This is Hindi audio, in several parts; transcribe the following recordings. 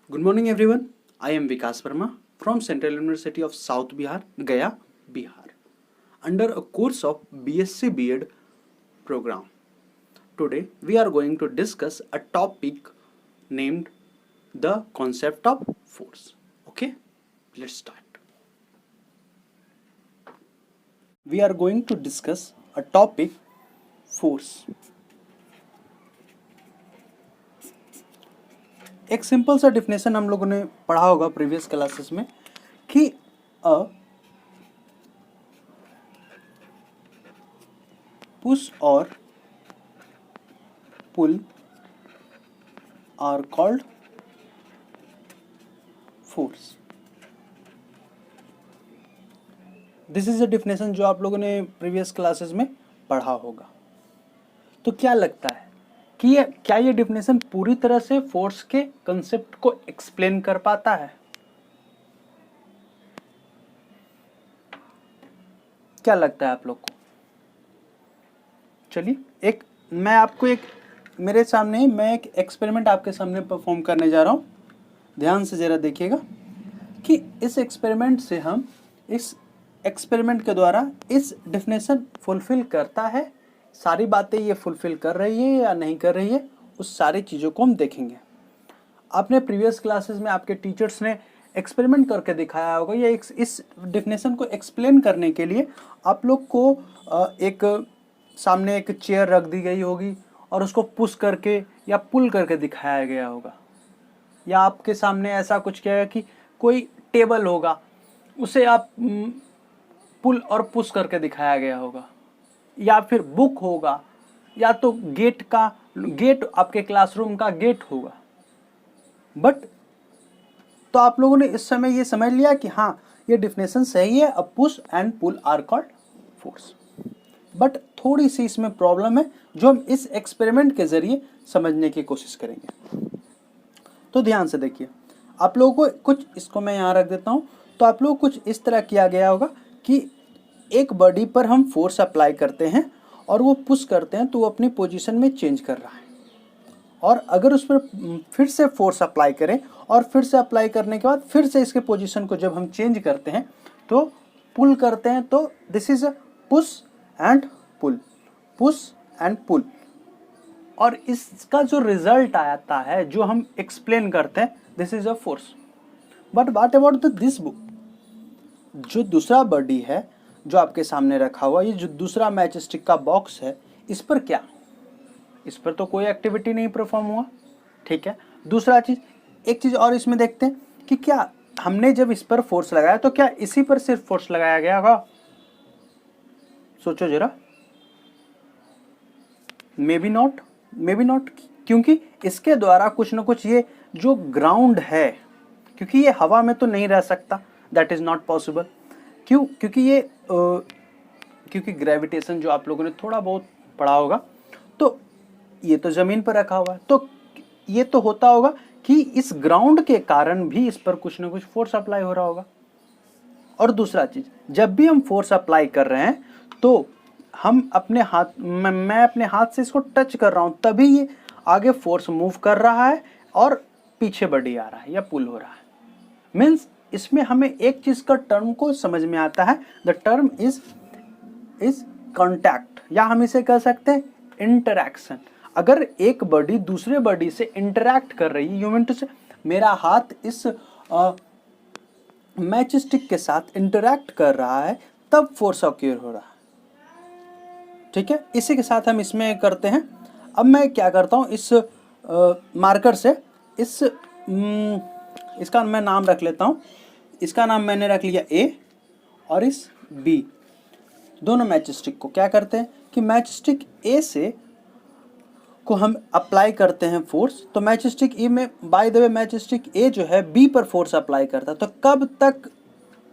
Good morning, everyone. I am Vikas Verma from Central University of South Bihar, Gaya, Bihar, under a course of BSc B.Ed program. Today, we are going to discuss a topic named the concept of force. Okay, let's start. We are going to discuss a topic force. एक सिंपल सा डेफिनेशन हम लोगों ने पढ़ा होगा प्रीवियस क्लासेस में कि अ पुश और pull are called force. This is a definition जो आप लोगों ने प्रीवियस क्लासेस में पढ़ा होगा। तो क्या लगता है कि ये डेफिनेशन पूरी तरह से फोर्स के कंसेप्ट को एक्सप्लेन कर पाता है? क्या लगता है आप लोग को? चलिए मेरे सामने मैं एक एक्सपेरिमेंट आपके सामने परफॉर्म करने जा रहा हूं। ध्यान से जरा देखिएगा कि इस एक्सपेरिमेंट के द्वारा इस डेफिनेशन फुलफिल करता है, सारी बातें ये फुलफिल कर रही है या नहीं कर रही है, उस सारी चीज़ों को हम देखेंगे। आपने प्रीवियस क्लासेस में आपके टीचर्स ने एक्सपेरिमेंट करके दिखाया होगा। ये इस डेफिनेशन को एक्सप्लेन करने के लिए आप लोग को एक सामने एक चेयर रख दी गई होगी और उसको पुश करके या पुल करके दिखाया गया होगा, या आपके सामने ऐसा कुछ किया है कि कोई टेबल होगा, उसे आप पुल और पुश करके दिखाया गया होगा, या फिर बुक होगा, या तो गेट आपके क्लासरूम का गेट होगा। बट तो आप लोगों ने इस समय ये समझ लिया कि हाँ, ये डेफिनेशन सही है, a push and pull are called force. But थोड़ी सी इसमें प्रॉब्लम है जो हम इस एक्सपेरिमेंट के जरिए समझने की कोशिश करेंगे। तो ध्यान से देखिए, आप लोगों को कुछ, इसको मैं यहाँ रख देता हूँ, तो आप लोग कुछ इस तरह किया गया होगा कि एक बॉडी पर हम फोर्स अप्लाई करते हैं और वो पुश करते हैं तो वो अपनी पोजीशन में चेंज कर रहा है, और अगर उस पर फिर से फोर्स अप्लाई करें और फिर से अप्लाई करने के बाद फिर से इसके पोजीशन को जब हम चेंज करते हैं तो पुल करते हैं, तो this is a push and pull, push and pull. और इसका जो रिजल्ट आता है, जो हम एक्सप्लेन करते हैं, this is a force. But what about this book? जो दूसरा बॉडी है जो आपके सामने रखा हुआ, ये जो दूसरा मैच स्टिक का बॉक्स है, इस पर क्या? इस पर तो कोई एक्टिविटी नहीं परफॉर्म हुआ, ठीक है। दूसरा चीज, एक चीज और इसमें देखते हैं कि क्या हमने जब इस पर फोर्स लगाया तो क्या इसी पर सिर्फ फोर्स लगाया गया होगा? सोचो जरा। मे बी नॉट, क्योंकि इसके द्वारा कुछ ना कुछ, ये जो ग्राउंड है, क्योंकि ये हवा में तो नहीं रह सकता, दैट इज नॉट पॉसिबल। क्यों? क्योंकि ग्रेविटेशन जो आप लोगों ने थोड़ा बहुत पढ़ा होगा, तो ये तो जमीन पर रखा हुआ है, तो ये तो होता होगा कि इस ग्राउंड के कारण भी इस पर कुछ ना कुछ फोर्स अप्लाई हो रहा होगा। और दूसरा चीज, जब भी हम फोर्स अप्लाई कर रहे हैं तो हम अपने हाथ, मैं अपने हाथ से इसको टच कर रहा हूं, तभी ये आगे फोर्स मूव कर रहा है और पीछे बॉडी आ रहा है या पुल हो रहा है। मीन्स इसमें हमें एक चीज का टर्म को समझ में आता है, द टर्म इज कॉन्टैक्ट, या हम इसे कह सकते हैं इंटरैक्शन। अगर एक बॉडी दूसरे बॉडी से इंटरैक्ट कर रही है, यू मीन टू से मेरा हाथ इस मैच स्टिक के साथ इंटरैक्ट कर रहा है, तब फोर्स ऑक्यूर हो रहा है, ठीक है। इसी के साथ हम इसमें करते हैं। अब मैं क्या करता हूं, इस मार्कर से इसका मैं नाम रख लेता हूं। इसका नाम मैंने रख लिया ए, और इस बी, दोनों मैच स्टिक को क्या करते हैं कि मैच स्टिक ए से को हम अप्लाई करते हैं फोर्स, तो मैच स्टिक ए में, by the way match stick A जो है बी पर फोर्स अप्लाई करता है, तो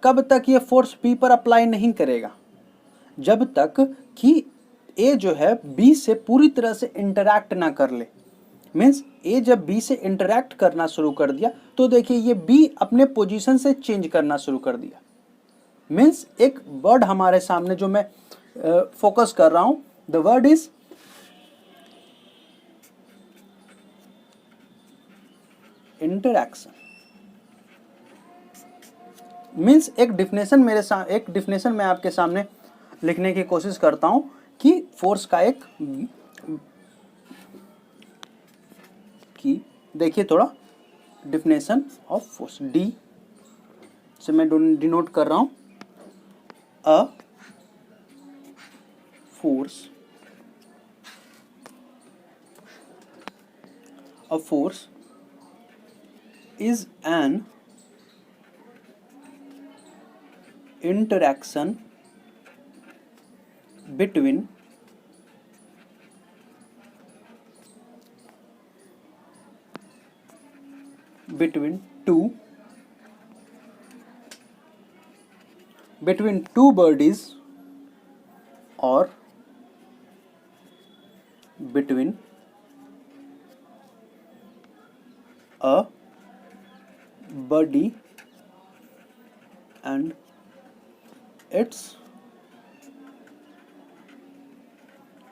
कब तक ये फोर्स बी पर अप्लाई नहीं करेगा? जब तक कि ए जो है बी से पूरी तरह से इंटरैक्ट ना कर ले। मीन्स ए जब बी से इंटरैक्ट करना शुरू कर दिया तो देखिए ये बी अपने पोजीशन से चेंज करना शुरू कर दिया। मीन्स एक वर्ड हमारे सामने जो मैं फोकस कर रहा हूं, the word is interaction. Means एक डिफिनेशन मैं आपके सामने लिखने की कोशिश करता हूं कि फोर्स का एक कि देखिए थोड़ा डिफिनेशन ऑफ फोर्स, डी से मैं डिनोट कर रहा हूं a force is an interaction between two bodies or between a body and its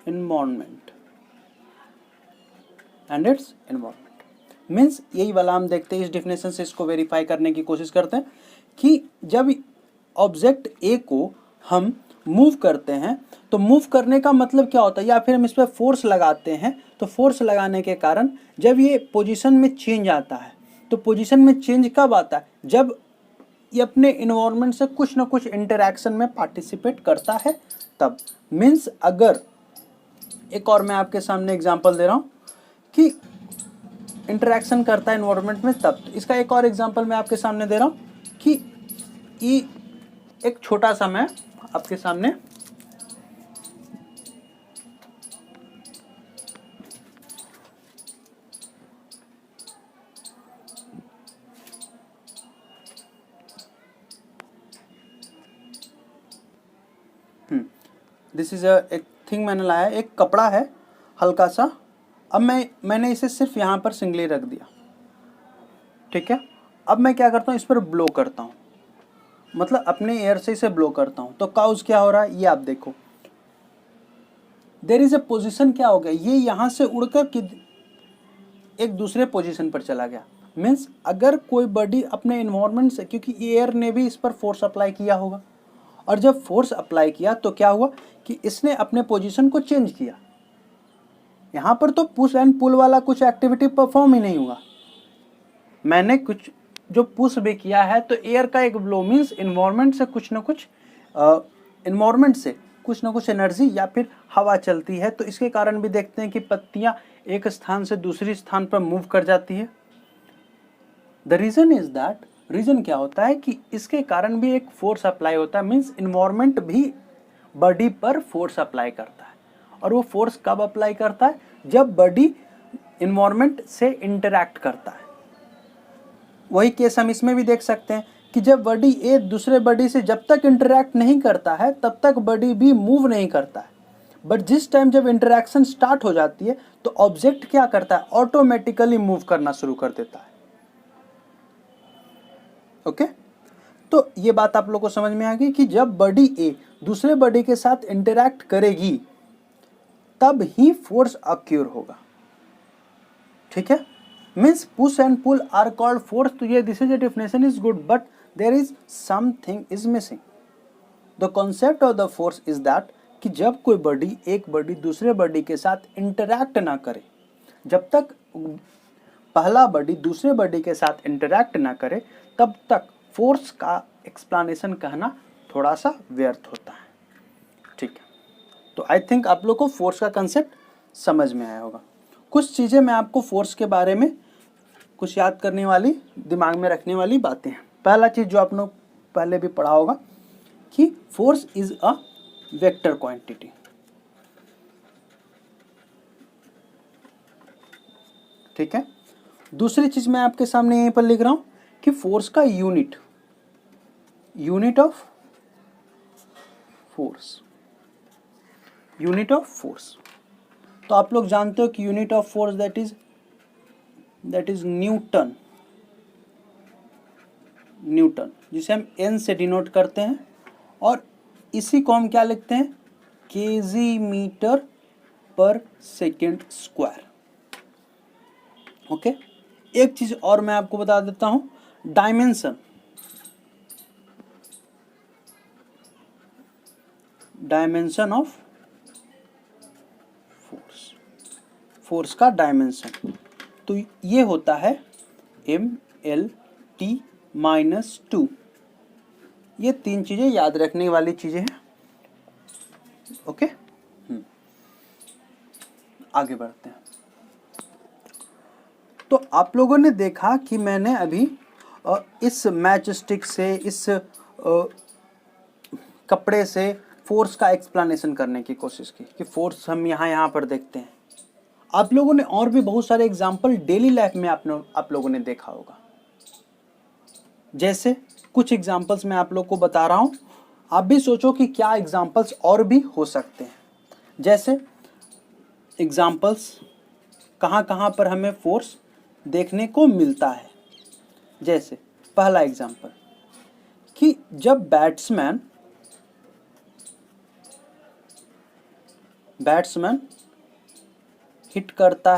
environment means यही वाला हम देखते हैं। इस डिफिनेशन से इसको वेरीफाई करने की कोशिश करते हैं कि जब ऑब्जेक्ट ए को हम मूव करते हैं तो मूव करने का मतलब क्या होता है, या फिर हम इस पर फोर्स लगाते हैं तो फोर्स लगाने के कारण जब ये पोजीशन में चेंज आता है, तो पोजीशन में चेंज कब आता है, जब ये अपने इन्वायरमेंट से कुछ ना कुछ इंटरैक्शन में पार्टिसिपेट करता है तब। मीन्स अगर एक और मैं आपके सामने एग्जांपल दे रहा हूँ कि इंटरैक्शन करता है इन्वायरमेंट में तब। तो इसका एक और एग्जांपल मैं आपके सामने दे रहा हूँ कि ये एक छोटा सा मैं आपके सामने दिस इज एक थिंग मैंने लाया, एक कपड़ा है हल्का सा। अब मैंने इसे सिर्फ यहाँ पर सिंगली रख दिया, ठीक है। अब मैं क्या करता हूँ, इस पर ब्लो करता हूँ, मतलब अपने एयर से इसे ब्लो करता हूँ, तो काउज क्या हो रहा है ये आप देखो। देयर इज ए पोजिशन, क्या हो गया, ये यहाँ से उड़कर एक दूसरे पोजीशन पर चला गया। मीन्स अगर कोई बॉडी अपने इन्वायरमेंट से, क्योंकि एयर ने भी इस पर फोर्स अप्लाई किया होगा, और जब फोर्स अप्लाई किया तो क्या हुआ कि इसने अपने पोजीशन को चेंज किया। यहाँ पर तो पुश एंड पुल वाला कुछ एक्टिविटी परफॉर्म ही नहीं हुआ, मैंने कुछ जो पुश भी किया है तो एयर का एक ब्लो, मीन्स इन्वायरमेंट से कुछ ना कुछ एनर्जी या फिर हवा चलती है, तो इसके कारण भी देखते हैं कि पत्तियां एक स्थान से दूसरी स्थान पर मूव कर जाती है। The reason is that, reason क्या होता है कि इसके कारण भी एक फोर्स अप्लाई होता है। मीन्स इन्वायरमेंट भी बॉडी पर फोर्स अप्लाई करता है, और वो फोर्स कब अप्लाई करता है, जब बॉडी इन्वायरमेंट से इंटरैक्ट करता है। वही केस हम इसमें भी देख सकते हैं कि जब बॉडी ए दूसरे बॉडी से जब तक इंटरैक्ट नहीं करता है तब तक बॉडी भी मूव नहीं करता है, बट जिस टाइम जब इंटरैक्शन स्टार्ट हो जाती है तो ऑब्जेक्ट क्या करता है, ऑटोमेटिकली मूव करना शुरू कर देता है। ओके, तो ये बात आप लोग को समझ में आ गई कि जब बॉडी ए दूसरे बॉडी के साथ इंटरैक्ट करेगी तब ही फोर्स अक्यूर होगा, ठीक है। Means push and pull are called force, तो ये this is a definition is good, but there is something is missing. The concept of the force is that कि जब कोई बॉडी एक बॉडी दूसरे बॉडी के साथ इंटरैक्ट ना करे, जब तक पहला बॉडी दूसरे बॉडी के साथ इंटरैक्ट ना करे तब तक फोर्स का एक्सप्लेनेशन कहना थोड़ा सा व्यर्थ होता है, ठीक है। तो आई थिंक आप लोग को फोर्स का कंसेप्ट समझ में आया होगा। कुछ चीज़ें मैं आपको फोर्स के बारे में कुछ याद करने वाली, दिमाग में रखने वाली बातें हैं। पहला चीज़ जो आप लोग पहले भी पढ़ा होगा कि force is a vector quantity, ठीक है। दूसरी चीज़ मैं आपके सामने यहीं पर लिख रहा हूँ कि फोर्स का यूनिट ऑफ फोर्स, तो आप लोग जानते हो कि unit of force that is Newton, जिसे हम एन से डिनोट करते हैं, और इसी को हम क्या लिखते हैं, केजी मीटर पर सेकेंड स्क्वायर। ओके, एक चीज और मैं आपको बता देता हूं, dimension dimension of force, force का डायमेंशन। तो ये होता है MLT - 2। ये 3 चीजें याद रखने वाली चीजें हैं। ओके, आगे बढ़ते हैं। तो आप लोगों ने देखा कि मैंने अभी इस मैच स्टिक से, इस कपड़े से फोर्स का एक्सप्लेनेशन करने की कोशिश की कि फोर्स हम यहाँ पर देखते हैं। आप लोगों ने और भी बहुत सारे एग्जाम्पल डेली लाइफ में आप लोगों ने देखा होगा। जैसे कुछ एग्जाम्पल्स मैं आप लोग को बता रहा हूँ, आप भी सोचो कि क्या एग्जाम्पल्स और भी हो सकते हैं। जैसे एग्जाम्पल्स कहाँ कहाँ पर हमें फोर्स देखने को मिलता है। जैसे पहला एग्जाम्पल कि जब batsman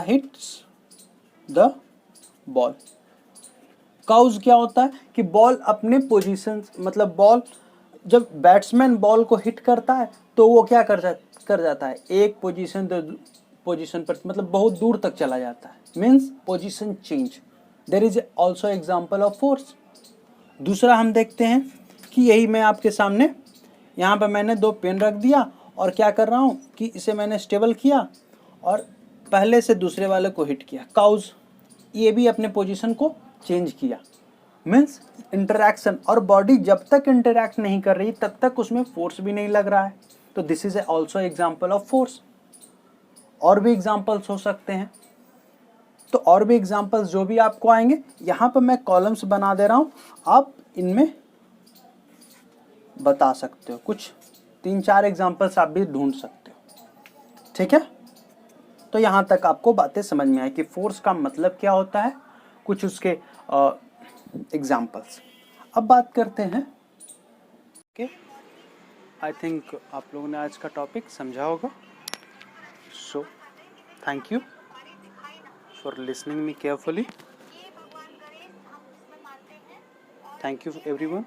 hits the ball. Cause क्या होता है कि बॉल अपने पोजीशन, मतलब बॉल जब बैट्समैन बॉल को हिट करता है तो वो क्या कर जाता है, एक पोजीशन पर, मतलब बहुत दूर तक चला जाता है, means position change. There is also example of force. दूसरा हम देखते हैं कि यही मैं आपके सामने, यहाँ पर मैंने 2 पेन रख दिया और क्या कर रहा हूँ कि इसे मैंने स्टेबल किया और पहले से दूसरे वाले को हिट किया। काउज ये भी अपने पोजीशन को चेंज किया, मीन्स इंटरैक्शन। और बॉडी जब तक इंटरैक्ट नहीं कर रही तब तक उसमें फोर्स भी नहीं लग रहा है। तो this is also example of force. और भी एग्जाम्पल्स हो सकते हैं। तो और भी एग्जाम्पल्स जो भी आपको आएंगे, यहाँ पर मैं कॉलम्स बना दे रहा हूँ, आप इनमें बता सकते हो। कुछ 3-4 एग्जाम्पल्स आप भी ढूंढ सकते हो। ठीक है, तो यहाँ तक आपको बातें समझ में आई कि फोर्स का मतलब क्या होता है, कुछ उसके एग्जाम्पल्स। अब बात करते हैं। ओके, आई थिंक आप लोगों ने आज का टॉपिक समझा होगा। So thank you for listening me carefully. Thank you everyone.